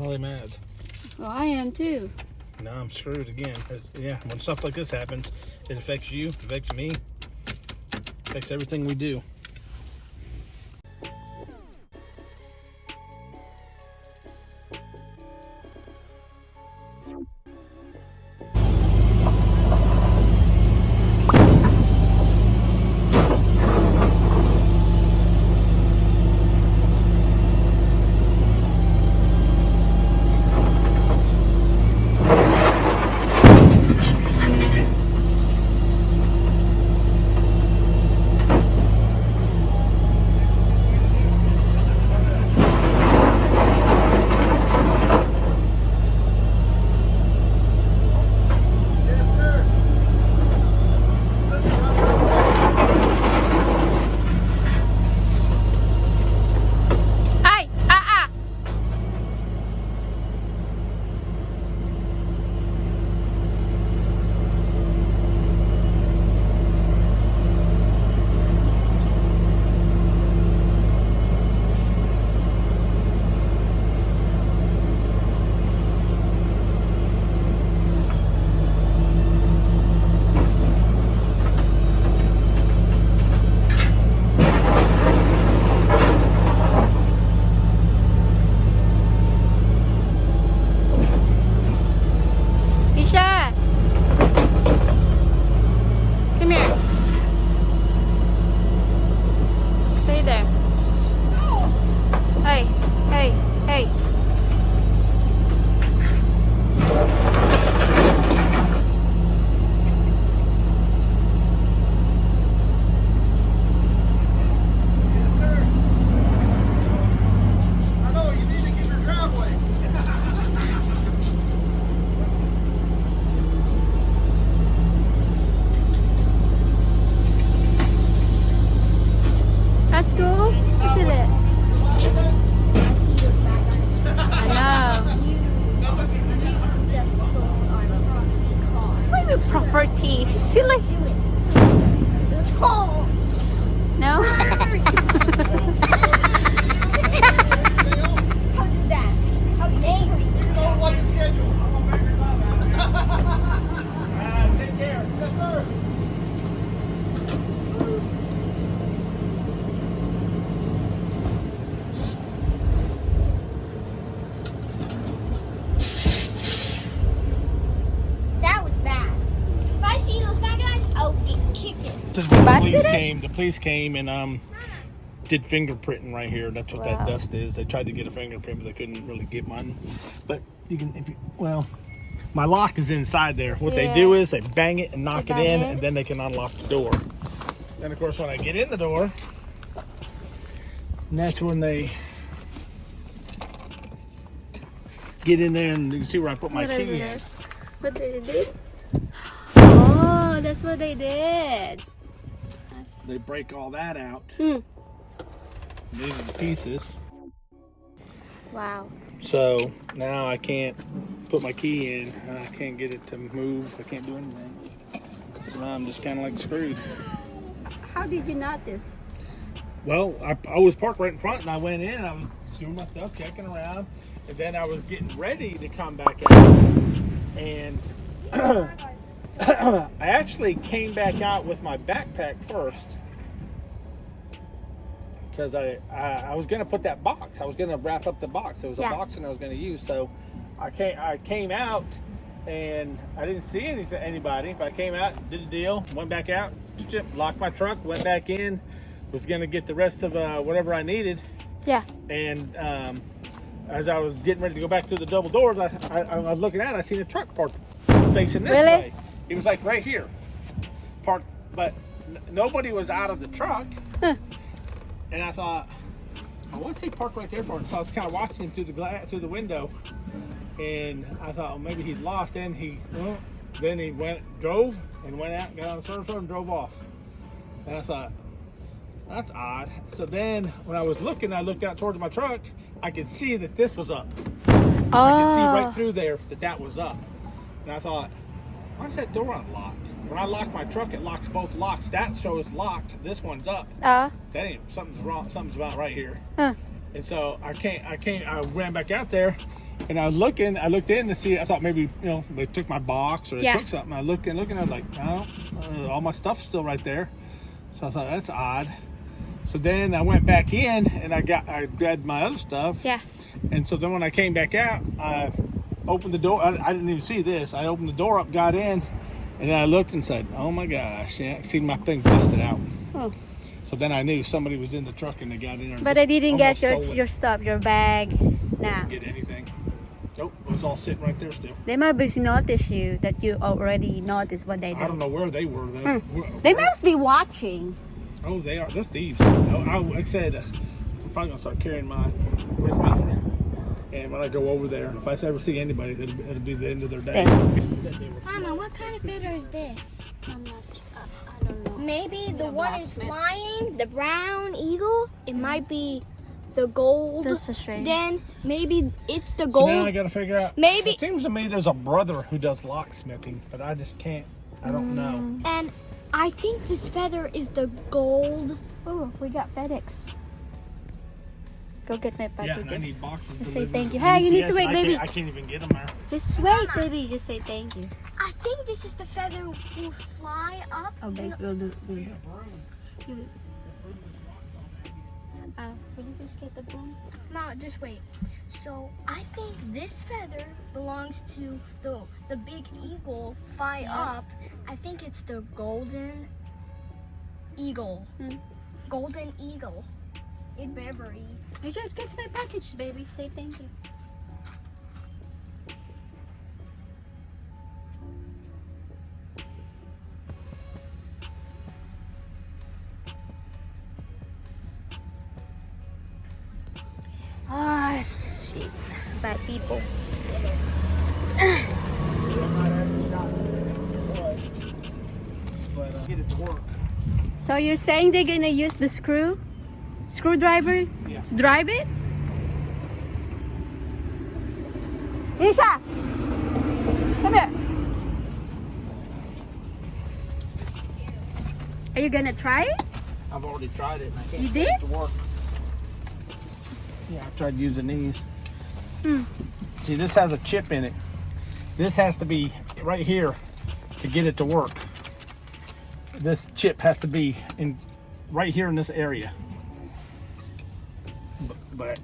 really mad. Well, I am too. Now I'm screwed again. Yeah, when stuff like this happens, it affects you, it affects me, it affects everything we do. Come here. Stay there. Hey, hey, hey. Yes, sir. I know, you need to get your driveway. That's cool, isn't it? I know. You just stole our property car. What do you mean property? Silly. Oh. No? How do that? How angry. No, it wasn't scheduled. Take care. Yes, sir. That was bad. If I see those bad guys, I'll get kicked. The police Busted it? came. The police came and did fingerprinting right here. That's what Wow. that dust is. They tried to get a fingerprint, but they couldn't really get one. But you can, if you, well, my lock is inside there. What they do is they bang it and knock it bang in, it. and then they can unlock the door. Then of course when I get in the door, and that's when they get in there, and you can see where I put my What key is in. it? What they did? Oh, that's what they did. They break all that out. Hmm. These are the pieces. Wow. So now I can't put my key in, and I can't get it to move. I can't do anything. So now I'm just kind of like screwed. How did you notice? Well, I was parked right in front, and I went in. I was doing my stuff, checking around, and then I was getting ready to come back out. And I actually came back out with my backpack first, because I was going to put that box. I was going to wrap up the box. There was a box and I was going to use. So I came out and I didn't see anybody. But I came out, did the deal, went back out, locked my truck, went back in, was going to get the rest of whatever I needed. Yeah. And as I was getting ready to go back through the double doors, I was looking out. I seen a truck parked facing this way. It was like right here, parked, but nobody was out of the truck. Huh. And I thought, oh, what's he parked right there for? And so I was kind of watching him through the window, and I thought, well, maybe he's lost. Then he drove and went out, got on the surface and drove off. And I thought, that's odd. So then when I was looking, I looked out towards my truck. I could see that this was up. I could see right through there that was up. And I thought, why is that door unlocked? When I lock my truck, it locks both locks. That shows locked. This one's up. That ain't, something's wrong. Something's about right here. Huh. And so I ran back out there, And I was looking, I looked in to see, I thought maybe, you know, they took my box or they took something. I looked and I was like, no, all my stuff's still right there. So I thought, that's odd. So then I went back in and I grabbed my other stuff. Yeah. And so then when I came back out, I opened the door. I didn't even see this. I opened the door up, got in, and then I looked and said, oh my gosh, yeah, I see my thing busted out. Oh. So then I knew somebody was in the truck and they got in there. But they didn't get almost your stuff, your bag. Nah. Didn't get anything. Nope, it was all sitting right there still. They might be noticed you, that you already noticed what they did. I don't know where they were though. They must be watching. Oh, they are. They're thieves. Like I said, I'm probably gonna start carrying mine with me. And when I go over there, if I ever see anybody, it'll be the end of their day. Mama, what kind of feather is this? I'm not, I don't know. Maybe the one is flying, the brown eagle. It might be the gold. That's a shame. Then maybe it's the So gold. now I gotta figure out. Maybe. It seems to me there's a brother who does locksmithing, but I just can't. I don't know. And I think this feather is the gold. Oh, we got FedEx. Go get my Yeah, package. and I need boxes. Just say delivered. thank you. Hey, you need to wait, baby. I can't even get them there. Just wait, baby. Just say thank you. I think this is the feather who fly up. Oh, babe, we'll do. Will you just get the broom? No, just wait. So I think this feather belongs to the big eagle fly up. I think it's the golden eagle. Golden eagle. In Beverly. You just get my package, baby. Say thank you. Ah, shit. Bad people. But get it to work. So you're saying they're gonna use the screwdriver Yeah. to drive it? Isha! Come here. Are you gonna try it? I've already tried it and I can't You get did? it to work. Yeah, I tried using these. See, this has a chip in it. This has to be right here to get it to work. This chip has to be in right here in this area. But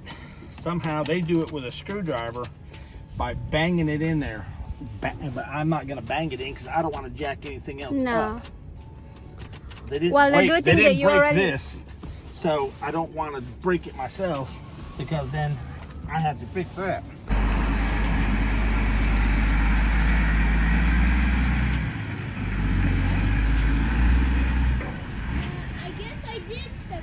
somehow they do it with a screwdriver by banging it in there. But I'm not gonna bang it in because I don't want to jack anything else No. up. They didn't Well, the break, good they thing that didn't you break already- this, so I don't want to break it myself because then I have to fix that. I guess I did step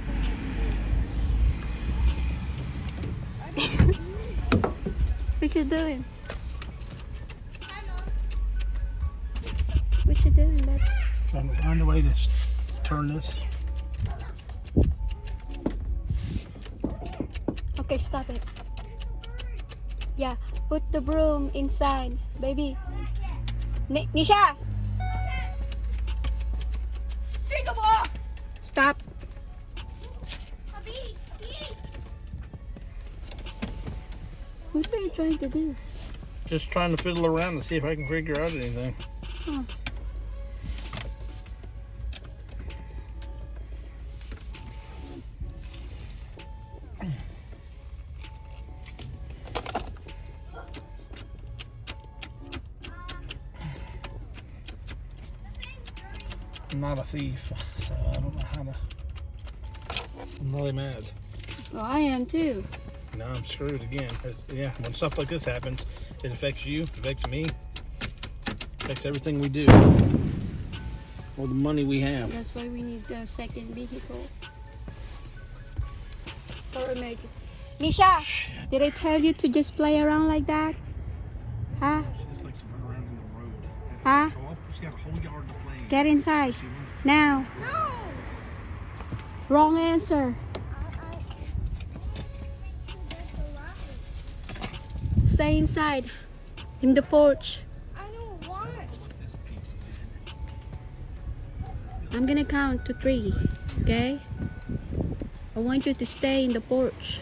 What you doing? What you doing, babe? Trying to find a way to turn this. Okay, stop it. Yeah, put the broom inside, baby. Nisha! Singapore! Stop. What are you trying to do? Just trying to fiddle around to see if I can figure out anything. I'm not a thief, so I don't know how to. I'm really mad. Well, I am too. Now I'm screwed again. But yeah, when stuff like this happens, it affects you, it affects me, affects everything we do. All the money we have. That's why we need a second vehicle. For emergency. Nisha, Shit. did I tell you to just play around like that? Huh? She just likes to run around in the road. Huh? She's got a whole yard to play in. Get inside. She wants Now. No! Wrong answer. Stay inside. In the porch. I don't want. What's this piece I'm gonna count to 3. Okay? I want you to stay in the porch.